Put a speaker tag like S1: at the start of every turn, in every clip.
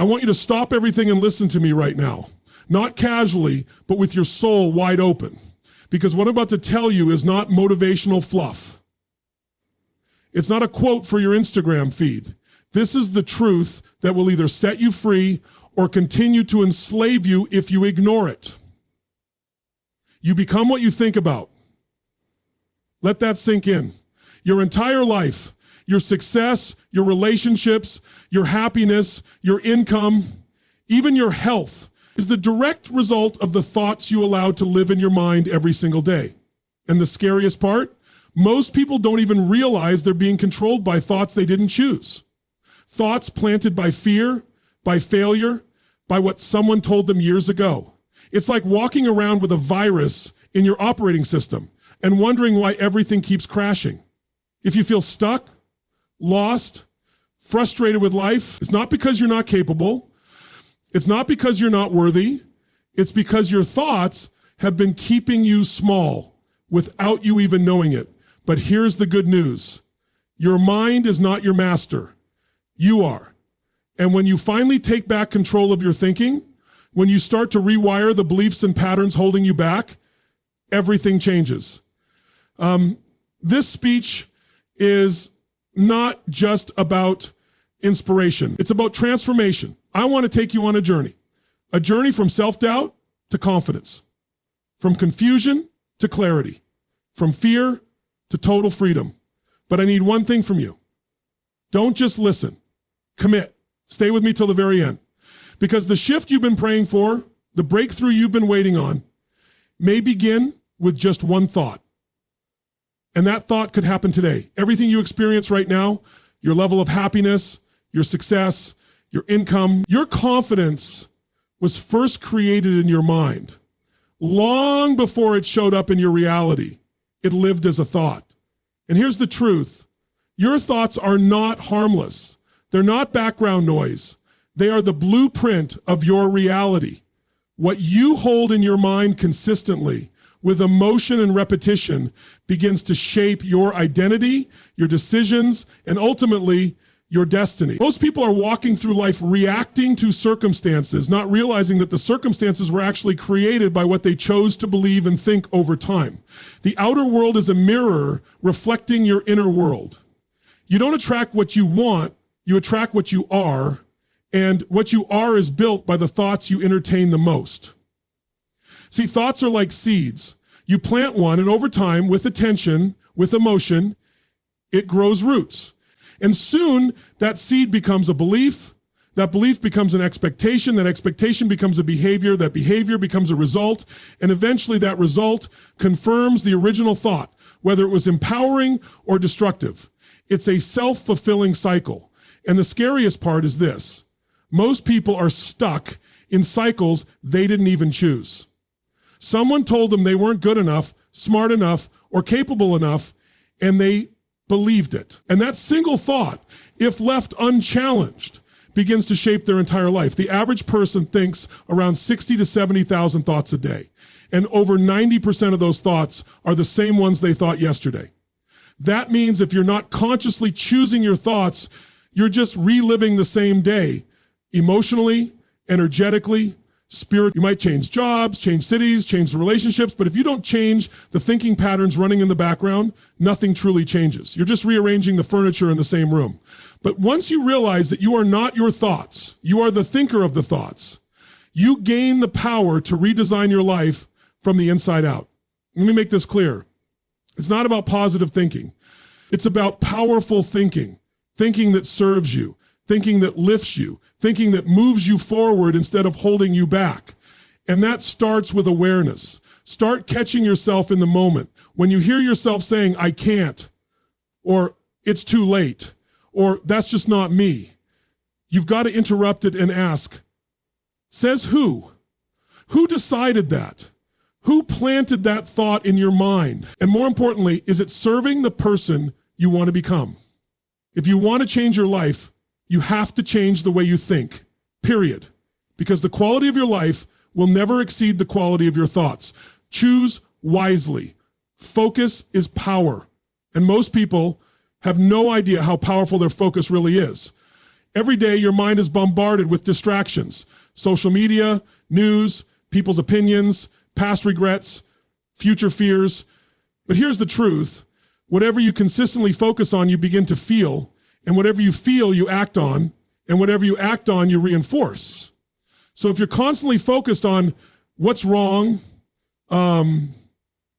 S1: want you to stop everything and listen to me right now. Not casually, but with your soul wide open. Because what I'm about to tell you is not motivational fluff. It's not a quote for your Instagram feed. This is the truth that will either set you free or continue to enslave you if you ignore it. You become what you think about. Let that sink in. Your entire life, your success, your relationships, your happiness, your income, even your health is the direct result of the thoughts you allow to live in your mind every single day. And the scariest part, most people don't even realize they're being controlled by thoughts they didn't choose. Thoughts planted by fear, by failure, by what someone told them years ago. It's like walking around with a virus in your operating system and wondering why everything keeps crashing. If you feel stuck, lost, frustrated with life, it's not because you're not capable. It's not because you're not worthy. It's because your thoughts have been keeping you small without you even knowing it. But here's the good news. Your mind is not your master. You are. And when you finally take back control of your thinking, when you start to rewire the beliefs and patterns holding you back, everything changes. This speech is not just about inspiration. It's about transformation. I want to take you on a journey from self-doubt to confidence, from confusion to clarity, from fear to total freedom. But I need one thing from you. Don't just listen. Commit. Stay with me till the very end. Because the shift you've been praying for, the breakthrough you've been waiting on, may begin with just one thought. And that thought could happen today. Everything you experience right now, your level of happiness, your success, your income, your confidence was first created in your mind. Long before it showed up in your reality, it lived as a thought. And here's the truth. Your thoughts are not harmless. They're not background noise. They are the blueprint of your reality. What you hold in your mind consistently with emotion and repetition begins to shape your identity, your decisions, and ultimately your destiny. Most people are walking through life reacting to circumstances, not realizing that the circumstances were actually created by what they chose to believe and think over time. The outer world is a mirror reflecting your inner world. You don't attract what you want, you attract what you are, and what you are is built by the thoughts you entertain the most. See, thoughts are like seeds. You plant one, and over time, with attention, with emotion, it grows roots. And soon, that seed becomes a belief. That belief becomes an expectation. That expectation becomes a behavior. That behavior becomes a result. And eventually, that result confirms the original thought, whether it was empowering or destructive. It's a self-fulfilling cycle. And the scariest part is this. Most people are stuck in cycles they didn't even choose. Someone told them they weren't good enough, smart enough, or capable enough, and they believed it. And that single thought, if left unchallenged, begins to shape their entire life. The average person thinks around 60 to 70,000 thoughts a day. And over 90% of those thoughts are the same ones they thought yesterday. That means if you're not consciously choosing your thoughts, you're just reliving the same day, emotionally, energetically, spirit. You might change jobs, change cities, change relationships, but if you don't change the thinking patterns running in the background, nothing truly changes. You're just rearranging the furniture in the same room. But once you realize that you are not your thoughts, you are the thinker of the thoughts, you gain the power to redesign your life from the inside out. Let me make this clear. It's not about positive thinking. It's about powerful thinking. Thinking that serves you, thinking that lifts you, thinking that moves you forward instead of holding you back. And that starts with awareness. Start catching yourself in the moment. When you hear yourself saying, I can't, or it's too late, or that's just not me, you've got to interrupt it and ask, says who? Who decided that? Who planted that thought in your mind? And more importantly, is it serving the person you want to become? If you want to change your life, you have to change the way you think, period. Because the quality of your life will never exceed the quality of your thoughts. Choose wisely. Focus is power. And most people have no idea how powerful their focus really is. Every day, your mind is bombarded with distractions, social media, news, people's opinions, past regrets, future fears. But here's the truth. Whatever you consistently focus on, you begin to feel, and whatever you feel, you act on, and whatever you act on, you reinforce. So if you're constantly focused on what's wrong,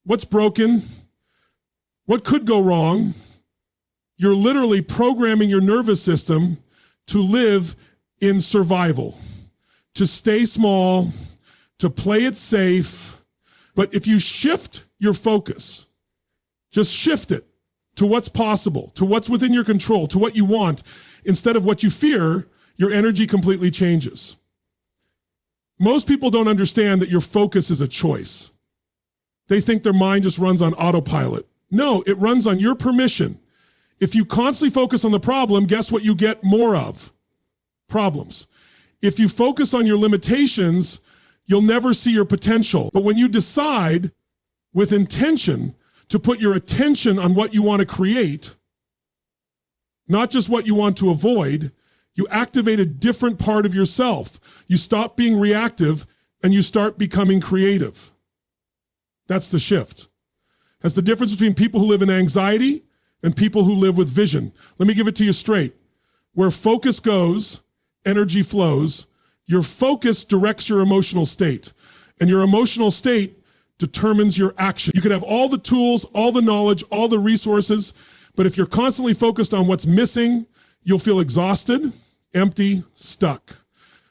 S1: what's broken, what could go wrong, you're literally programming your nervous system to live in survival, to stay small, to play it safe. But if you shift your focus, just shift it to what's possible, to what's within your control, to what you want, instead of what you fear, your energy completely changes. Most people don't understand that your focus is a choice. They think their mind just runs on autopilot. No, it runs on your permission. If you constantly focus on the problem, guess what you get more of? Problems. If you focus on your limitations, you'll never see your potential. But when you decide with intention to put your attention on what you want to create, not just what you want to avoid, you activate a different part of yourself. You stop being reactive and you start becoming creative. That's the shift. That's the difference between people who live in anxiety and people who live with vision. Let me give it to you straight. Where focus goes, energy flows. Your focus directs your emotional state, and your emotional state determines your action. You could have all the tools, all the knowledge, all the resources, but if you're constantly focused on what's missing, you'll feel exhausted, empty, stuck.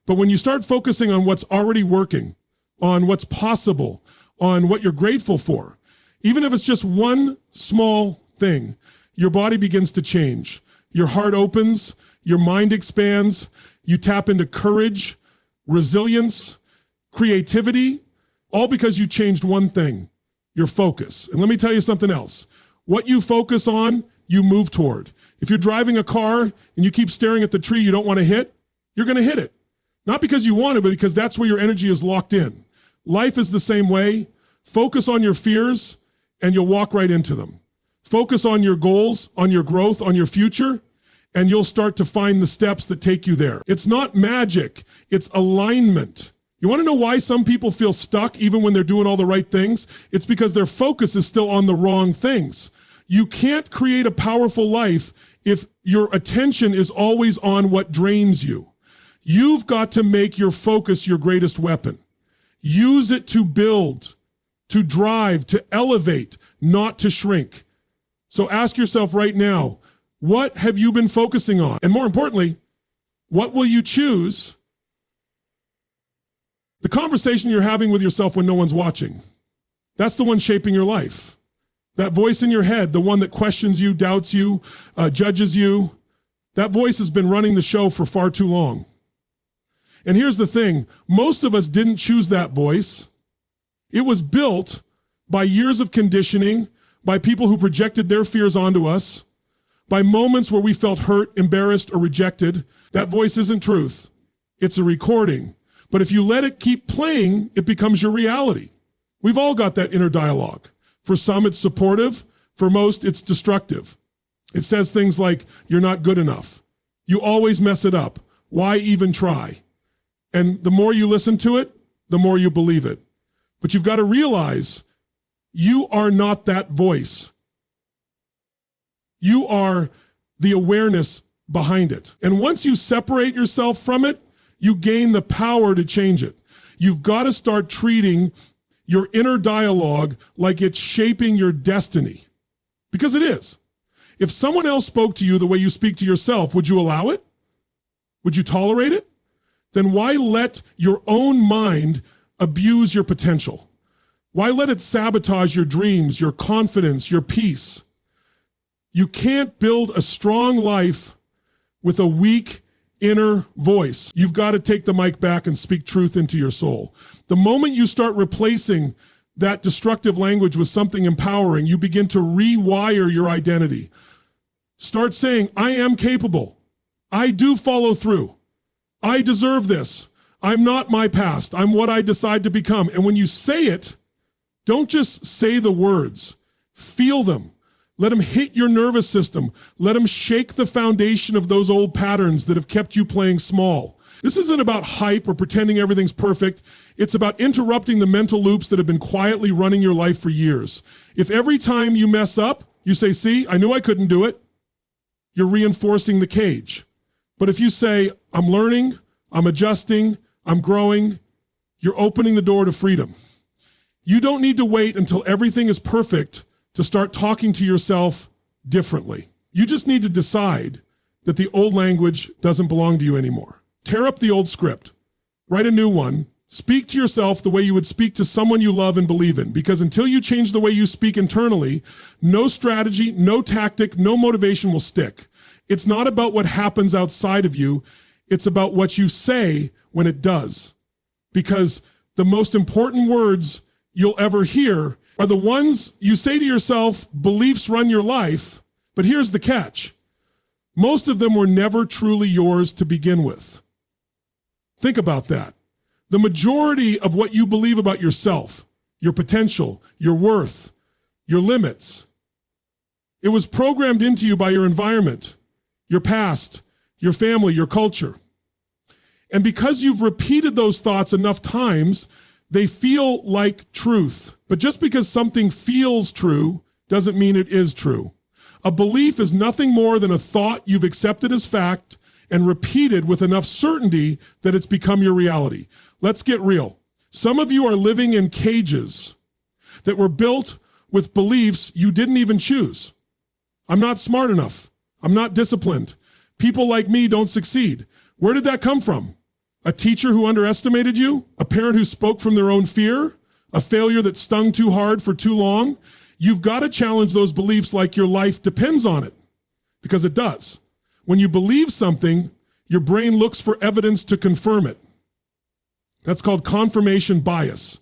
S1: But when you start focusing on what's already working, on what's possible, on what you're grateful for, even if it's just one small thing, your body begins to change. Your heart opens, your mind expands, you tap into courage, resilience, creativity, all because you changed one thing, your focus. And let me tell you something else. What you focus on, you move toward. If you're driving a car and you keep staring at the tree you don't want to hit, you're going to hit it. Not because you want to, but because that's where your energy is locked in. Life is the same way. Focus on your fears and you'll walk right into them. Focus on your goals, on your growth, on your future, and you'll start to find the steps that take you there. It's not magic, it's alignment. You want to know why some people feel stuck even when they're doing all the right things? It's because their focus is still on the wrong things. You can't create a powerful life if your attention is always on what drains you. You've got to make your focus your greatest weapon. Use it to build, to drive, to elevate, not to shrink. So ask yourself right now, what have you been focusing on? And more importantly, what will you choose? The conversation you're having with yourself when no one's watching, that's the one shaping your life. That voice in your head, the one that questions you, doubts you, judges you, that voice has been running the show for far too long. And here's the thing, most of us didn't choose that voice. It was built by years of conditioning, by people who projected their fears onto us, by moments where we felt hurt, embarrassed, or rejected. That voice isn't truth. It's a recording. But if you let it keep playing, it becomes your reality. We've all got that inner dialogue. For some, it's supportive. For most, it's destructive. It says things like, you're not good enough. You always mess it up. Why even try? And the more you listen to it, the more you believe it. But you've got to realize you are not that voice. You are the awareness behind it. And once you separate yourself from it, you gain the power to change it. You've got to start treating your inner dialogue like it's shaping your destiny. Because it is. If someone else spoke to you the way you speak to yourself, would you allow it? Would you tolerate it? Then why let your own mind abuse your potential? Why let it sabotage your dreams, your confidence, your peace? You can't build a strong life with a weak inner voice. You've got to take the mic back and speak truth into your soul. The moment you start replacing that destructive language with something empowering, you begin to rewire your identity. Start saying, I am capable. I do follow through. I deserve this. I'm not my past. I'm what I decide to become. And when you say it, don't just say the words. Feel them. Let them hit your nervous system. Let them shake the foundation of those old patterns that have kept you playing small. This isn't about hype or pretending everything's perfect. It's about interrupting the mental loops that have been quietly running your life for years. If every time you mess up, you say, see, I knew I couldn't do it, you're reinforcing the cage. But if you say, I'm learning, I'm adjusting, I'm growing, you're opening the door to freedom. You don't need to wait until everything is perfect to start talking to yourself differently. You just need to decide that the old language doesn't belong to you anymore. Tear up the old script, write a new one, speak to yourself the way you would speak to someone you love and believe in, because until you change the way you speak internally, no strategy, no tactic, no motivation will stick. It's not about what happens outside of you. It's about what you say when it does. Because the most important words you'll ever hear are the ones you say to yourself, beliefs run your life, but here's the catch. Most of them were never truly yours to begin with. Think about that. The majority of what you believe about yourself, your potential, your worth, your limits, it was programmed into you by your environment, your past, your family, your culture. And because you've repeated those thoughts enough times, they feel like truth. But just because something feels true doesn't mean it is true. A belief is nothing more than a thought you've accepted as fact and repeated with enough certainty that it's become your reality. Let's get real. Some of you are living in cages that were built with beliefs you didn't even choose. I'm not smart enough. I'm not disciplined. People like me don't succeed. Where did that come from? A teacher who underestimated you? A parent who spoke from their own fear? A failure that stung too hard for too long? You've got to challenge those beliefs like your life depends on it, because it does. When you believe something, your brain looks for evidence to confirm it. That's called confirmation bias.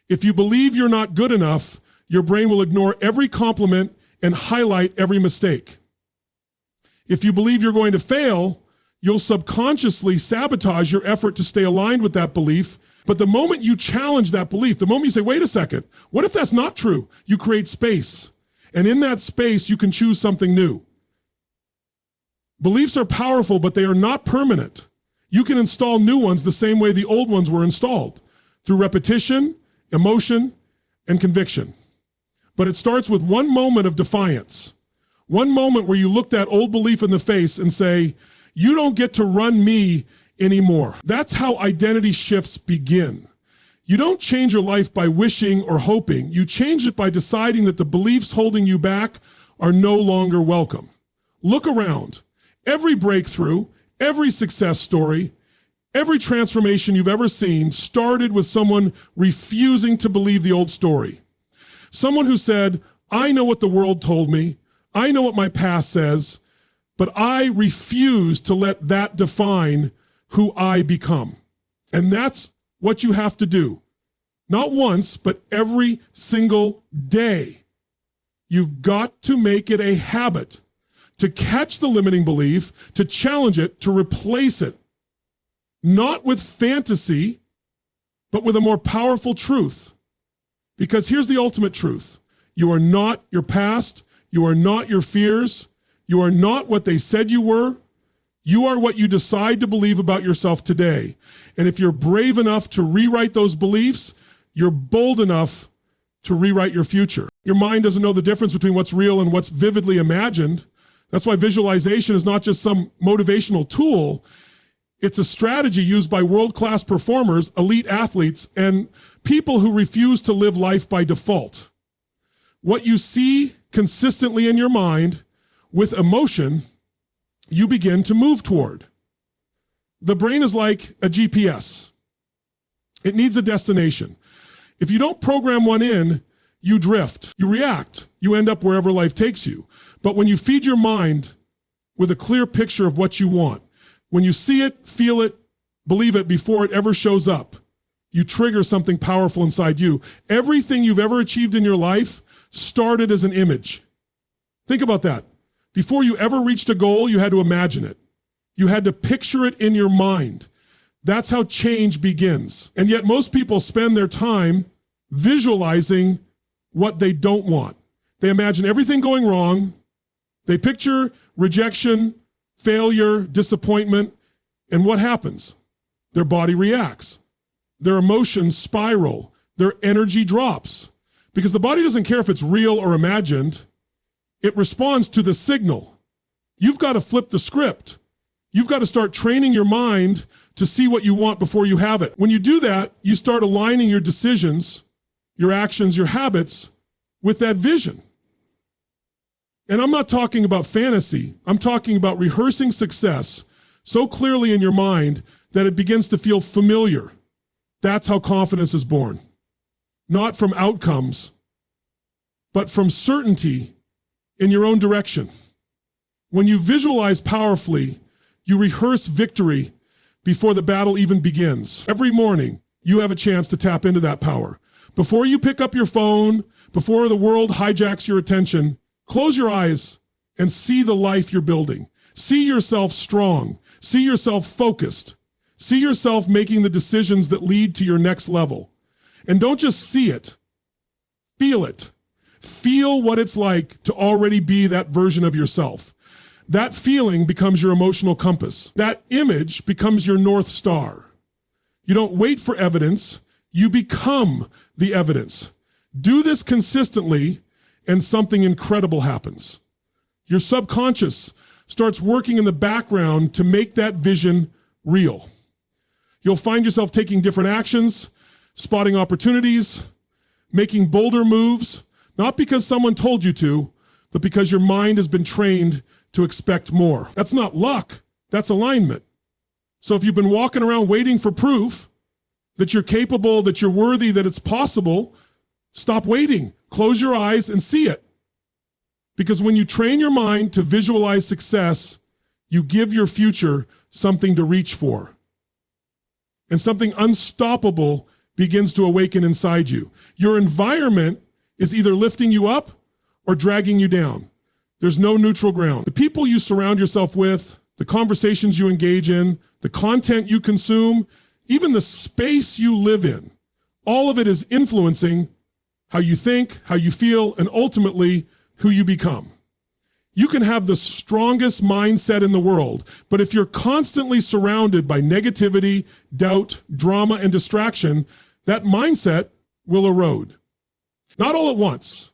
S1: If you believe you're not good enough, your brain will ignore every compliment and highlight every mistake. If you believe you're going to fail, you'll subconsciously sabotage your effort to stay aligned with that belief. But the moment you challenge that belief, the moment you say, wait a second, what if that's not true? You create space. And in that space, you can choose something new. Beliefs are powerful, but they are not permanent. You can install new ones the same way the old ones were installed, through repetition, emotion, and conviction. But it starts with one moment of defiance. One moment where you look that old belief in the face and say, you don't get to run me anymore. That's how identity shifts begin. You don't change your life by wishing or hoping. You change it by deciding that the beliefs holding you back are no longer welcome. Look around. Every breakthrough, every success story, every transformation you've ever seen started with someone refusing to believe the old story. Someone who said, I know what the world told me. I know what my past says, but I refuse to let that define who I become. And that's what you have to do. Not once, but every single day. You've got to make it a habit to catch the limiting belief, to challenge it, to replace it. Not with fantasy, but with a more powerful truth. Because here's the ultimate truth. You are not your past. You are not your fears. You are not what they said you were. You are what you decide to believe about yourself today. And if you're brave enough to rewrite those beliefs, you're bold enough to rewrite your future. Your mind doesn't know the difference between what's real and what's vividly imagined. That's why visualization is not just some motivational tool. It's a strategy used by world-class performers, elite athletes, and people who refuse to live life by default. What you see consistently in your mind with emotion, you begin to move toward. The brain is like a GPS. It needs a destination. If you don't program one in, you drift, you react, you end up wherever life takes you. But when you feed your mind with a clear picture of what you want, when you see it, feel it, believe it before it ever shows up, you trigger something powerful inside you. Everything you've ever achieved in your life started as an image. Think about that. Before you ever reached a goal, you had to imagine it. You had to picture it in your mind. That's how change begins. And yet most people spend their time visualizing what they don't want. They imagine everything going wrong. They picture rejection, failure, disappointment, and what happens? Their body reacts. Their emotions spiral. Their energy drops. Because the body doesn't care if it's real or imagined. It responds to the signal. You've got to flip the script. You've got to start training your mind to see what you want before you have it. When you do that, you start aligning your decisions, your actions, your habits with that vision. And I'm not talking about fantasy. I'm talking about rehearsing success so clearly in your mind that it begins to feel familiar. That's how confidence is born. Not from outcomes, but from certainty in your own direction. When you visualize powerfully, you rehearse victory before the battle even begins. Every morning, you have a chance to tap into that power. Before you pick up your phone, before the world hijacks your attention, close your eyes and see the life you're building. See yourself strong. See yourself focused. See yourself making the decisions that lead to your next level. And don't just see it. Feel it. Feel what it's like to already be that version of yourself. That feeling becomes your emotional compass. That image becomes your North Star. You don't wait for evidence. You become the evidence. Do this consistently, and something incredible happens. Your subconscious starts working in the background to make that vision real. You'll find yourself taking different actions, spotting opportunities, making bolder moves, not because someone told you to, but because your mind has been trained to expect more. That's not luck, that's alignment. So if you've been walking around waiting for proof that you're capable, that you're worthy, that it's possible, stop waiting. Close your eyes and see it. Because when you train your mind to visualize success, you give your future something to reach for. And something unstoppable begins to awaken inside you. Your environment is either lifting you up or dragging you down. There's no neutral ground. The people you surround yourself with, the conversations you engage in, the content you consume, even the space you live in, all of it is influencing how you think, how you feel, and ultimately who you become. You can have the strongest mindset in the world, but if you're constantly surrounded by negativity, doubt, drama, and distraction, that mindset will erode. Not all at once,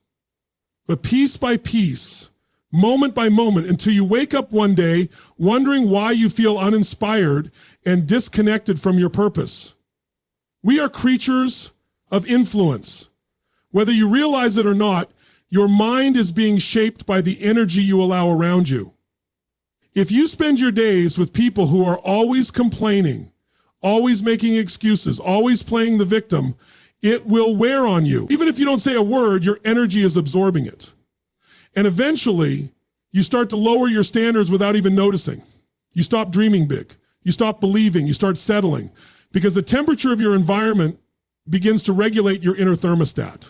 S1: but piece by piece, moment by moment, until you wake up one day wondering why you feel uninspired and disconnected from your purpose. We are creatures of influence. Whether you realize it or not, your mind is being shaped by the energy you allow around you. If you spend your days with people who are always complaining, always making excuses, always playing the victim, it will wear on you. Even if you don't say a word, your energy is absorbing it. And eventually, you start to lower your standards without even noticing. You stop dreaming big. You stop believing. You start settling. Because the temperature of your environment begins to regulate your inner thermostat.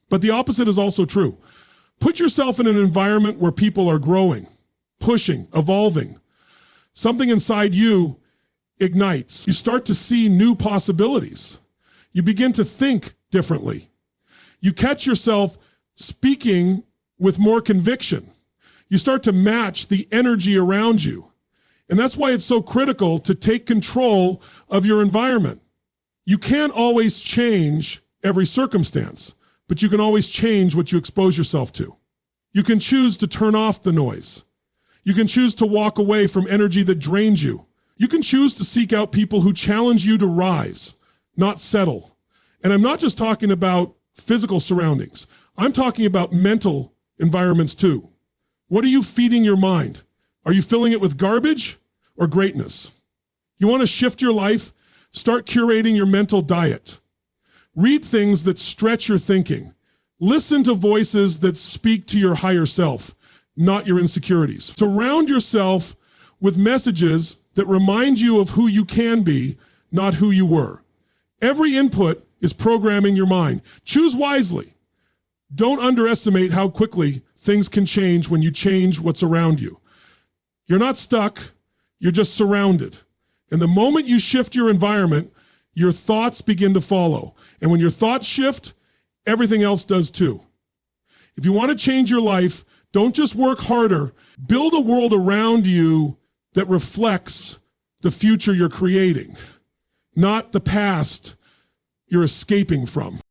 S1: But the opposite is also true. Put yourself in an environment where people are growing, pushing, evolving. Something inside you ignites. You start to see new possibilities. You begin to think differently. You catch yourself speaking with more conviction. You start to match the energy around you. And that's why it's so critical to take control of your environment. You can't always change every circumstance, but you can always change what you expose yourself to. You can choose to turn off the noise. You can choose to walk away from energy that drains you. You can choose to seek out people who challenge you to rise, not settle. And I'm not just talking about physical surroundings. I'm talking about mental environments too. What are you feeding your mind? Are you filling it with garbage or greatness? You want to shift your life? Start curating your mental diet. Read things that stretch your thinking. Listen to voices that speak to your higher self, not your insecurities. Surround yourself with messages that remind you of who you can be, not who you were. Every input is programming your mind. Choose wisely. Don't underestimate how quickly things can change when you change what's around you. You're not stuck, you're just surrounded. And the moment you shift your environment, your thoughts begin to follow. And when your thoughts shift, everything else does too. If you want to change your life, don't just work harder. Build a world around you that reflects the future you're creating, not the past you're escaping from.